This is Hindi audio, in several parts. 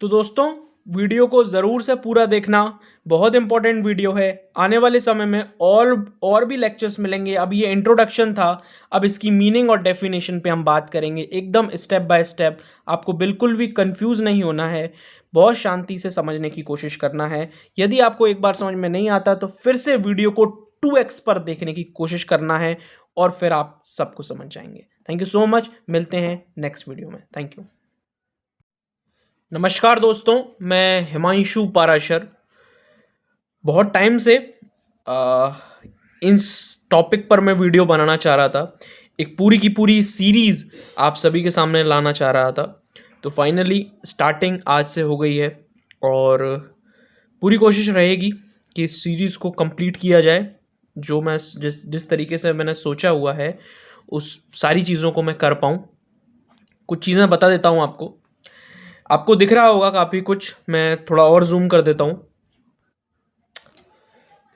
तो दोस्तों वीडियो को ज़रूर से पूरा देखना, बहुत इंपॉर्टेंट वीडियो है। आने वाले समय में और भी लेक्चर्स मिलेंगे। अब ये इंट्रोडक्शन था, अब इसकी मीनिंग और डेफिनेशन पे हम बात करेंगे एकदम स्टेप बाय स्टेप। आपको बिल्कुल भी कंफ्यूज नहीं होना है, बहुत शांति से समझने की कोशिश करना है। यदि आपको एक बार समझ में नहीं आता तो फिर से वीडियो को 2x पर देखने की कोशिश करना है और फिर आप सबको समझ जाएंगे। थैंक यू सो मच, मिलते हैं नेक्स्ट वीडियो में। Thank you. नमस्कार दोस्तों, मैं हिमांशु पाराशर बहुत टाइम से इस टॉपिक पर मैं वीडियो बनाना चाह रहा था। एक पूरी की पूरी सीरीज़ आप सभी के सामने लाना चाह रहा था। तो फाइनली स्टार्टिंग आज से हो गई है और पूरी कोशिश रहेगी कि इस सीरीज़ को कंप्लीट किया जाए। जो मैं जिस तरीके से मैंने सोचा हुआ है उस सारी चीज़ों को मैं कर पाऊँ। कुछ चीज़ें बता देता हूँ आपको दिख रहा होगा काफ़ी कुछ। मैं थोड़ा और जूम कर देता हूँ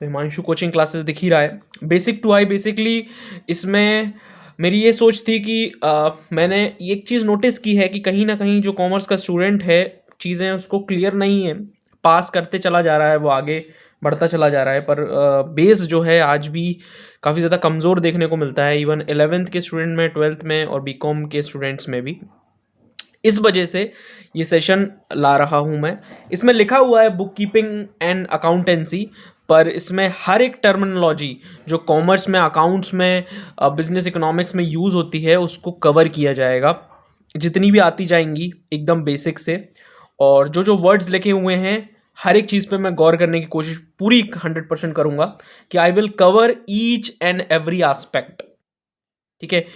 तो हिमांशु कोचिंग क्लासेस दिख ही रहा है। बेसिक टू हाई बेसिकली इसमें मेरी ये सोच थी कि मैंने एक चीज़ नोटिस की है कि कहीं ना कहीं जो कॉमर्स का स्टूडेंट है चीज़ें उसको क्लियर नहीं है, पास करते चला जा रहा है, वो आगे बढ़ता चला जा रहा है, पर बेस जो है आज भी काफ़ी ज़्यादा कमज़ोर देखने को मिलता है। इवन 11th के स्टूडेंट में, 12th में और बीकॉम के स्टूडेंट्स में भी। इस वजह से ये सेशन ला रहा हूँ मैं। इसमें लिखा हुआ है बुक कीपिंग एंड अकाउंटेंसी, पर इसमें हर एक टर्मिनोलॉजी जो कॉमर्स में, अकाउंट्स में, बिजनेस इकोनॉमिक्स में यूज़ होती है उसको कवर किया जाएगा। जितनी भी आती जाएंगी एकदम बेसिक से, और जो जो वर्ड्स लिखे हुए हैं हर एक चीज़ पे मैं गौर करने की कोशिश पूरी 100% करूँगा कि I will cover each and every aspect. ठीक है,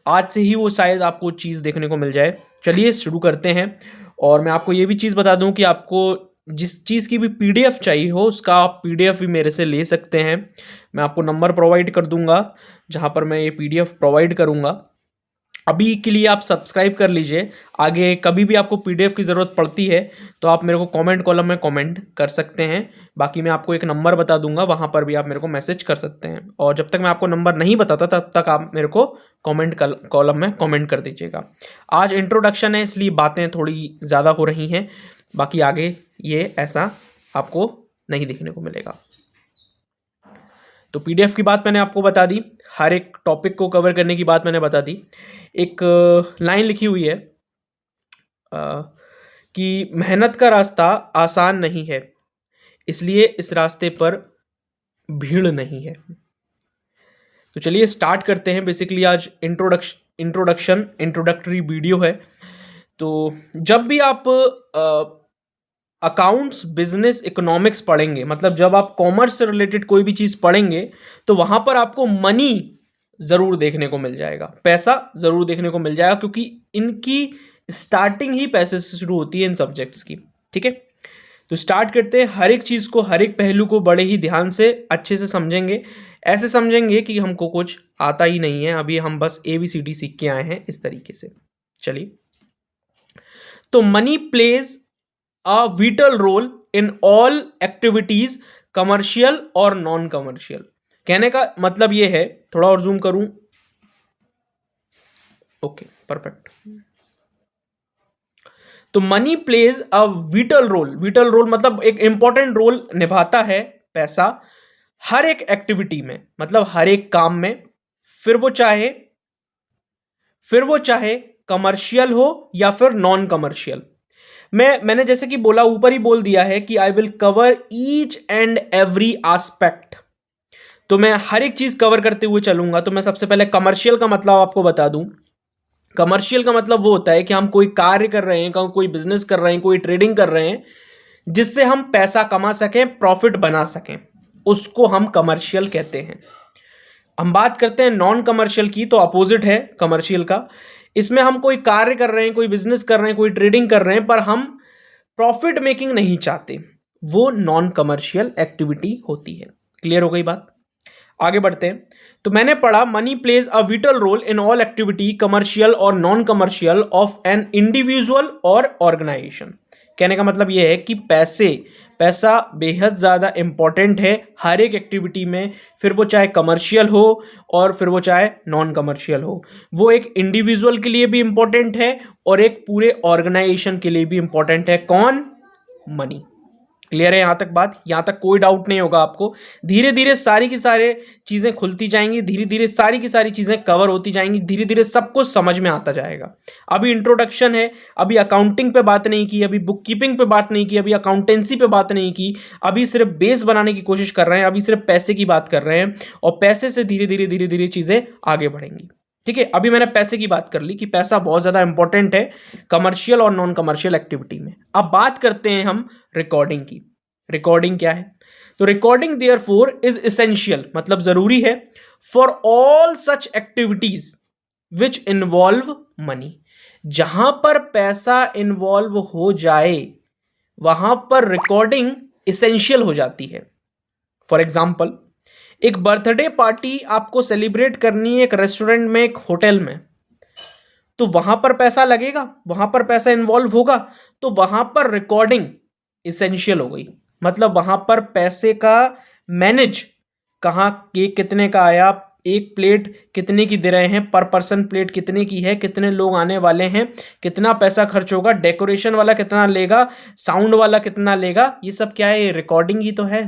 आज से ही वो शायद आपको चीज़ देखने को मिल जाए। चलिए शुरू करते हैं। और मैं आपको ये भी चीज़ बता दूं कि आपको जिस चीज़ की भी पीडीएफ चाहिए हो उसका आप पीडीएफ भी मेरे से ले सकते हैं। मैं आपको नंबर प्रोवाइड कर दूंगा जहां पर मैं ये पीडीएफ प्रोवाइड करूंगा। अभी के लिए आप सब्सक्राइब कर लीजिए, आगे कभी भी आपको पीडीएफ की ज़रूरत पड़ती है तो आप मेरे को कमेंट कॉलम में कमेंट कर सकते हैं। बाकी मैं आपको एक नंबर बता दूंगा, वहाँ पर भी आप मेरे को मैसेज कर सकते हैं। और जब तक मैं आपको नंबर नहीं बताता तब तक आप मेरे को कमेंट कॉलम में कमेंट कर दीजिएगा। आज इंट्रोडक्शन है इसलिए बातें थोड़ी ज़्यादा हो रही हैं, बाकी आगे ये ऐसा आपको नहीं देखने को मिलेगा। तो पीडीएफ की बात मैंने आपको बता दी, हर एक टॉपिक को कवर करने की बात मैंने बता दी। एक लाइन लिखी हुई है कि मेहनत का रास्ता आसान नहीं है, इसलिए इस रास्ते पर भीड़ नहीं है। तो चलिए स्टार्ट करते हैं। बेसिकली आज इंट्रोडक्टरी वीडियो है। तो जब भी आप अकाउंट्स, बिजनेस, इकोनॉमिक्स पढ़ेंगे, मतलब जब आप कॉमर्स से रिलेटेड कोई भी चीज़ पढ़ेंगे तो वहाँ पर आपको मनी ज़रूर देखने को मिल जाएगा, पैसा ज़रूर देखने को मिल जाएगा, क्योंकि इनकी स्टार्टिंग ही पैसे से शुरू होती है इन सब्जेक्ट्स की। ठीक है, तो स्टार्ट करते हैं। हर एक चीज़ को, हर एक पहलू को बड़े ही ध्यान से अच्छे से समझेंगे। ऐसे समझेंगे कि हमको कुछ आता ही नहीं है, अभी हम बस ABCD सीख के आए हैं, इस तरीके से। चलिए, तो money plays a vital role in all activities, commercial और नॉन कमर्शियल। कहने का मतलब ये है, थोड़ा और जूम करूं, ओके परफेक्ट। तो money plays a vital role मतलब एक इंपॉर्टेंट रोल निभाता है पैसा हर एक एक्टिविटी में, मतलब हर एक काम में, फिर वो चाहे कमर्शियल हो या फिर नॉन कमर्शियल। मैंने जैसे कि बोला, ऊपर ही बोल दिया है कि I will cover each and every aspect. तो मैं हर एक चीज कवर करते हुए चलूंगा। तो मैं सबसे पहले कमर्शियल का मतलब आपको बता दूं। कमर्शियल का मतलब वो होता है कि हम कोई कार्य कर रहे हैं, कोई बिजनेस कर रहे हैं, कोई ट्रेडिंग कर रहे हैं जिससे हम पैसा कमा सकें, प्रॉफिट बना सकें, उसको हम कमर्शियल कहते हैं। हम बात करते हैं नॉन कमर्शियल की, तो अपोजिट है कमर्शियल का। इसमें हम कोई कार्य कर रहे हैं, कोई बिजनेस कर रहे हैं, कोई ट्रेडिंग कर रहे हैं, पर हम प्रॉफिट मेकिंग नहीं चाहते, वो नॉन कमर्शियल एक्टिविटी होती है। क्लियर हो गई बात? आगे बढ़ते हैं। तो मैंने पढ़ा money plays a vital role in all activity, commercial और non commercial, of an individual और ऑर्गेनाइजेशन। कहने का मतलब ये है कि पैसा बेहद ज़्यादा इम्पॉर्टेंट है हर एक एक्टिविटी में, फिर वो चाहे कमर्शियल हो और फिर वो चाहे नॉन कमर्शियल हो। वो एक इंडिविजुअल के लिए भी इम्पॉर्टेंट है और एक पूरे ऑर्गेनाइजेशन के लिए भी इम्पॉर्टेंट है। कौन? मनी। क्लियर है यहाँ तक बात? यहाँ तक कोई डाउट नहीं होगा आपको। धीरे धीरे सारी की सारी चीज़ें खुलती जाएंगी, धीरे धीरे सारी की सारी चीज़ें कवर होती जाएंगी, धीरे धीरे सब कुछ समझ में आता जाएगा। अभी इंट्रोडक्शन है, अभी अकाउंटिंग पे बात नहीं की, अभी बुक कीपिंग पे बात नहीं की, अभी अकाउंटेंसी पे बात नहीं की, अभी सिर्फ बेस बनाने की कोशिश कर रहे हैं, अभी सिर्फ पैसे की बात कर रहे हैं और पैसे से धीरे धीरे चीज़ें आगे बढ़ेंगी। ठीक है, अभी मैंने पैसे की बात कर ली कि पैसा बहुत ज़्यादा इंपॉर्टेंट है कमर्शियल और नॉन कमर्शियल एक्टिविटी में। अब बात करते हैं हम रिकॉर्डिंग की। रिकॉर्डिंग क्या है? तो रिकॉर्डिंग देयरफॉर इज एसेंशियल, मतलब जरूरी है, for all such activities which involve money. जहां पर पैसा इन्वॉल्व हो जाए वहां पर रिकॉर्डिंग एसेंशियल हो जाती है। फॉर एग्जाम्पल, एक बर्थडे पार्टी आपको सेलिब्रेट करनी है एक रेस्टोरेंट में, एक होटल में, तो वहां पर पैसा लगेगा, वहां पर पैसा इन्वॉल्व होगा, तो वहां पर रिकॉर्डिंग इसेंशियल हो गई। मतलब वहां पर पैसे का मैनेज, कहाँ केक कितने का आया, एक प्लेट कितने की दे रहे हैं, पर पर्सन प्लेट कितने की है, कितने लोग आने वाले हैं, कितना पैसा खर्च होगा, डेकोरेशन वाला कितना लेगा, साउंड वाला कितना लेगा, ये सब क्या है? ये रिकॉर्डिंग ही तो है।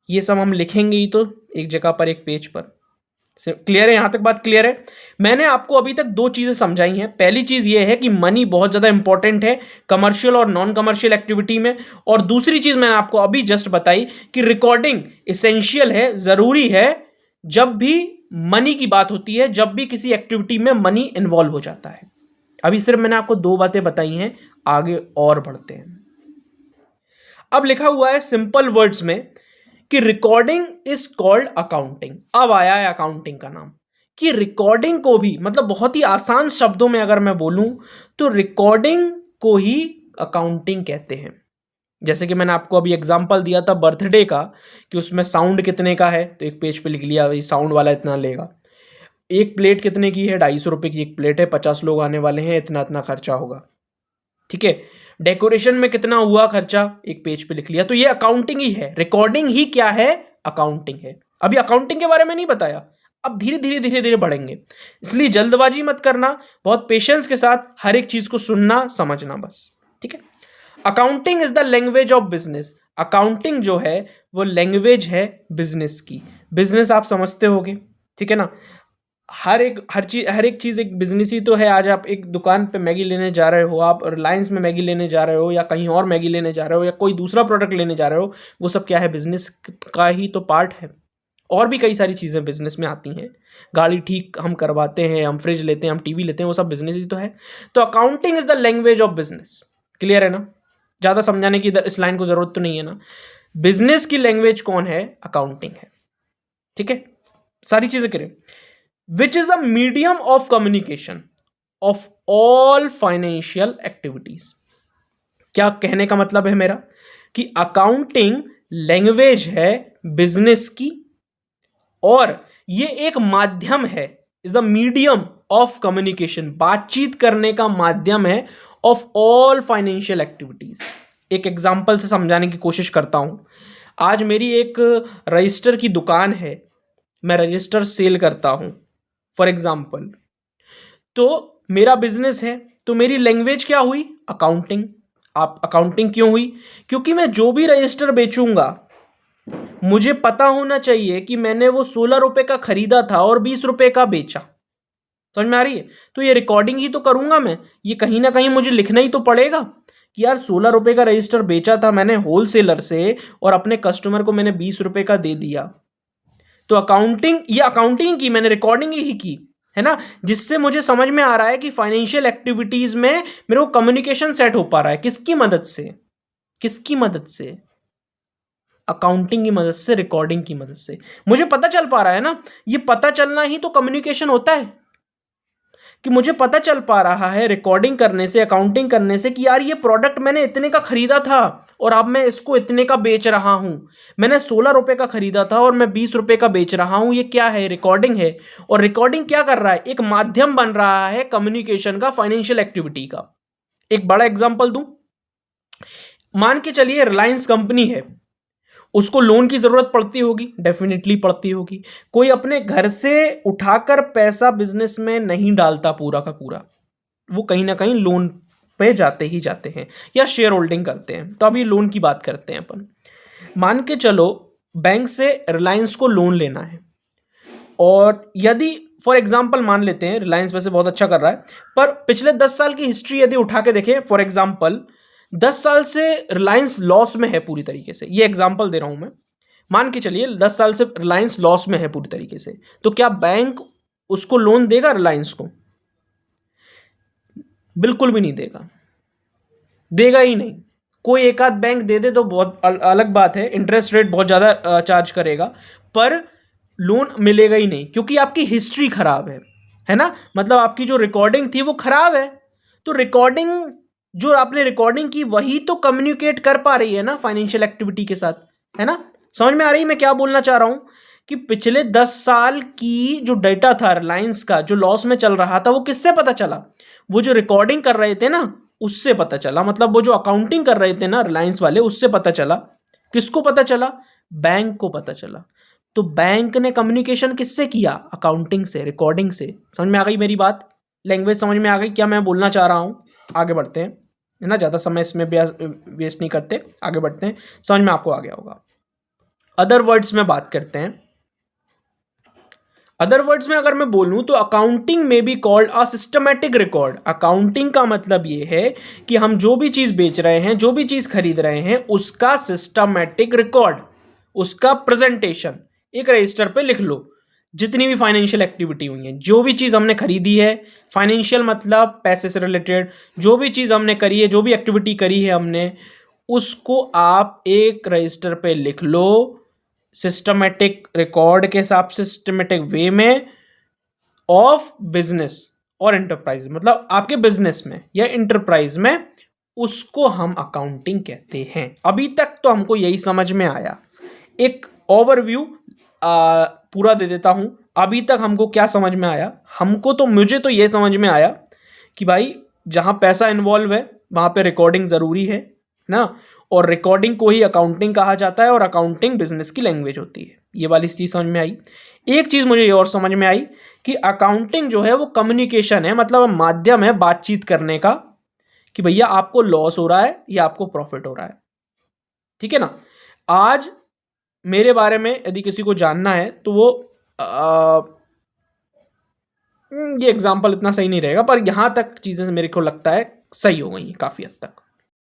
ये सब हम लिखेंगे ही तो एक जगह पर, एक पेज पर। क्लियर है? यहां तक बात क्लियर है? मैंने आपको अभी तक दो चीजें समझाई हैं। पहली चीज ये है कि मनी बहुत ज्यादा इंपॉर्टेंट है कमर्शियल और नॉन कमर्शियल एक्टिविटी में, और दूसरी चीज मैंने आपको अभी जस्ट बताई कि रिकॉर्डिंग इसेंशियल है, जरूरी है जब भी मनी की बात होती है, जब भी किसी एक्टिविटी में मनी इन्वॉल्व हो जाता है। अभी सिर्फ मैंने आपको दो बातें बताई हैं, आगे और बढ़ते हैं। अब लिखा हुआ है सिंपल वर्ड्स में कि रिकॉर्डिंग इज कॉल्ड अकाउंटिंग। अब आया है अकाउंटिंग का नाम, कि रिकॉर्डिंग को भी, मतलब बहुत ही आसान शब्दों में अगर मैं बोलूं तो रिकॉर्डिंग को ही अकाउंटिंग कहते हैं। जैसे कि मैंने आपको अभी एग्जांपल दिया था बर्थडे का, कि उसमें साउंड कितने का है, तो एक पेज पे लिख लिया भाई साउंड वाला इतना लेगा। एक प्लेट कितने की है? 250 रुपये की एक प्लेट है, 50 लोग आने वाले हैं, इतना इतना खर्चा होगा। ठीक है, डेकोरेशन में कितना हुआ खर्चा, एक पेज पे लिख लिया। तो ये अकाउंटिंग ही है, रिकॉर्डिंग ही क्या है? अकाउंटिंग है। अभी अकाउंटिंग के बारे में नहीं बताया, अब धीरे धीरे बढ़ेंगे, इसलिए जल्दबाजी मत करना, बहुत पेशेंस के साथ हर एक चीज को सुनना समझना बस। ठीक है, accounting is the language of business. Accounting जो है वो लैंग्वेज है बिजनेस की। बिजनेस आप समझते होगे, ठीक है ना? हर एक चीज़ एक बिजनेस ही तो है। आज आप एक दुकान पे मैगी लेने जा रहे हो, आप रिलायंस में मैगी लेने जा रहे हो, या कहीं और मैगी लेने जा रहे हो, या कोई दूसरा प्रोडक्ट लेने जा रहे हो, वो सब क्या है? बिजनेस का ही तो पार्ट है। और भी कई सारी चीज़ें बिजनेस में आती हैं। गाड़ी ठीक हम करवाते हैं, हम फ्रिज लेते हैं, हम टीवी लेते हैं, वो सब बिजनेस ही तो है। तो accounting is the language of business. Clear है ना? ज़्यादा समझाने की इस लाइन को जरूरत तो नहीं है ना। बिजनेस की लैंग्वेज कौन है? अकाउंटिंग है। ठीक है, सारी चीज़ें करें। which is the medium of communication of all financial activities। क्या कहने का मतलब है मेरा? कि अकाउंटिंग लैंग्वेज है बिजनेस की, और ये एक माध्यम है, is the medium of communication, बातचीत करने का माध्यम है, ऑफ ऑल फाइनेंशियल एक्टिविटीज। एक एग्जांपल से समझाने की कोशिश करता हूं। आज मेरी एक रजिस्टर की दुकान है, मैं रजिस्टर सेल करता हूं फॉर एग्जाम्पल, तो मेरा बिजनेस है, तो मेरी लैंग्वेज क्या हुई? अकाउंटिंग। आप अकाउंटिंग क्यों हुई? क्योंकि मैं जो भी रजिस्टर बेचूंगा मुझे पता होना चाहिए कि मैंने वो 16 रुपए का खरीदा था और 20 रुपए का बेचा। समझ में आ रही है? तो ये रिकॉर्डिंग ही तो करूंगा मैं, ये कहीं ना कहीं मुझे लिखना ही तो पड़ेगा कि यार 16 रुपए का रजिस्टर बेचा था मैंने होलसेलर से, और अपने कस्टमर को मैंने 20 रुपए का दे दिया। तो अकाउंटिंग, ये अकाउंटिंग की मैंने, रिकॉर्डिंग ही की है ना, जिससे मुझे समझ में आ रहा है कि फाइनेंशियल एक्टिविटीज में मेरे को कम्युनिकेशन सेट हो पा रहा है। किसकी मदद से? किसकी मदद से? अकाउंटिंग की मदद से, रिकॉर्डिंग की मदद से मुझे पता चल पा रहा है ना। ये पता चलना ही तो कम्युनिकेशन होता है, कि मुझे पता चल पा रहा है रिकॉर्डिंग करने से, अकाउंटिंग करने से, कि यार ये प्रोडक्ट मैंने इतने का खरीदा था और अब मैं इसको इतने का बेच रहा हूं। मैंने 16 रुपए का खरीदा था और मैं 20 रुपए का बेच रहा हूं। ये क्या है? रिकॉर्डिंग है। और रिकॉर्डिंग क्या कर रहा है? एक माध्यम बन रहा है कम्युनिकेशन का, फाइनेंशियल एक्टिविटी का। एक बड़ा एग्जाम्पल दूं, मान के चलिए रिलायंस कंपनी है, उसको लोन की जरूरत पड़ती होगी, डेफिनेटली पड़ती होगी। कोई अपने घर से उठाकर पैसा बिजनेस में नहीं डालता पूरा का पूरा, वो कहीं ना कहीं लोन पे जाते ही जाते हैं या शेयर होल्डिंग करते हैं। तो अभी लोन की बात करते हैं अपन। मान के चलो बैंक से रिलायंस को लोन लेना है, और यदि फॉर एग्जाम्पल मान लेते हैं रिलायंस वैसे बहुत अच्छा कर रहा है, पर पिछले 10 साल की हिस्ट्री यदि उठा के देखें, फॉर एग्जाम्पल 10 साल से रिलायंस लॉस में है पूरी तरीके से, ये एग्जाम्पल दे रहा हूं मैं। मान के चलिए 10 साल से रिलायंस लॉस में है पूरी तरीके से, तो क्या बैंक उसको लोन देगा रिलायंस को? बिल्कुल भी नहीं देगा, देगा ही नहीं। कोई एक आध बैंक दे दे तो बहुत अलग बात है, इंटरेस्ट रेट बहुत ज़्यादा चार्ज करेगा, पर लोन मिलेगा ही नहीं, क्योंकि आपकी हिस्ट्री खराब है ना। मतलब आपकी जो रिकॉर्डिंग थी वो खराब है। तो रिकॉर्डिंग, जो आपने रिकॉर्डिंग की वही तो कम्युनिकेट कर पा रही है ना फाइनेंशियल एक्टिविटी के साथ, है ना। समझ में आ रही है मैं क्या बोलना चाह रहा हूं? कि पिछले 10 साल की जो डेटा था रिलायंस का, जो लॉस में चल रहा था, वो किससे पता चला? वो जो रिकॉर्डिंग कर रहे थे ना, उससे पता चला। मतलब वो जो अकाउंटिंग कर रहे थे ना रिलायंस वाले, उससे पता चला। किसको पता चला? बैंक को पता चला। तो बैंक ने कम्युनिकेशन किससे किया? अकाउंटिंग से, रिकॉर्डिंग से। समझ में आ गई मेरी बात? लैंग्वेज समझ में आ गई क्या मैं बोलना चाह रहा हूँ? आगे बढ़ते हैं, है ना, ज़्यादा समय इसमें वेस्ट नहीं करते, आगे बढ़ते हैं। समझ में आपको आ गया होगा। अदर वर्ड्स में बात करते हैं। अदर वर्ड्स में अगर मैं बोलूं तो अकाउंटिंग में be called a systematic record. Accounting का मतलब ये है कि हम जो भी चीज बेच रहे हैं, जो भी चीज खरीद रहे हैं, उसका सिस्टमैटिक रिकॉर्ड, उसका प्रेजेंटेशन एक रजिस्टर पे लिख लो। जितनी भी फाइनेंशियल एक्टिविटी हुई है, जो भी चीज हमने खरीदी है, फाइनेंशियल मतलब पैसे से रिलेटेड, जो भी चीज हमने करी है, जो भी एक्टिविटी करी है हमने, उसको आप एक रजिस्टर पे लिख लो, सिस्टमेटिक रिकॉर्ड के हिसाब से, सिस्टमेटिक वे में, ऑफ बिजनेस और एंटरप्राइज, मतलब आपके बिजनेस में या इंटरप्राइज में, उसको हम अकाउंटिंग कहते हैं। अभी तक तो हमको यही समझ में आया। एक ओवरव्यू पूरा दे देता हूं। अभी तक हमको क्या समझ में आया? हमको तो, मुझे तो ये समझ में आया कि भाई जहां पैसा इन्वॉल्व है वहां पे रिकॉर्डिंग जरूरी है ना, और रिकॉर्डिंग को ही अकाउंटिंग कहा जाता है, और अकाउंटिंग बिजनेस की लैंग्वेज होती है। ये वाली चीज समझ में आई। एक चीज मुझे ये और समझ में आई कि अकाउंटिंग जो है वो कम्युनिकेशन है, मतलब माध्यम है बातचीत करने का, कि भैया आपको लॉस हो रहा है या आपको प्रॉफिट हो रहा है। ठीक है ना। आज मेरे बारे में यदि किसी को जानना है तो वो ये एग्जाम्पल इतना सही नहीं रहेगा, पर यहां तक चीजें मेरे को लगता है सही हो गई काफी हद तक।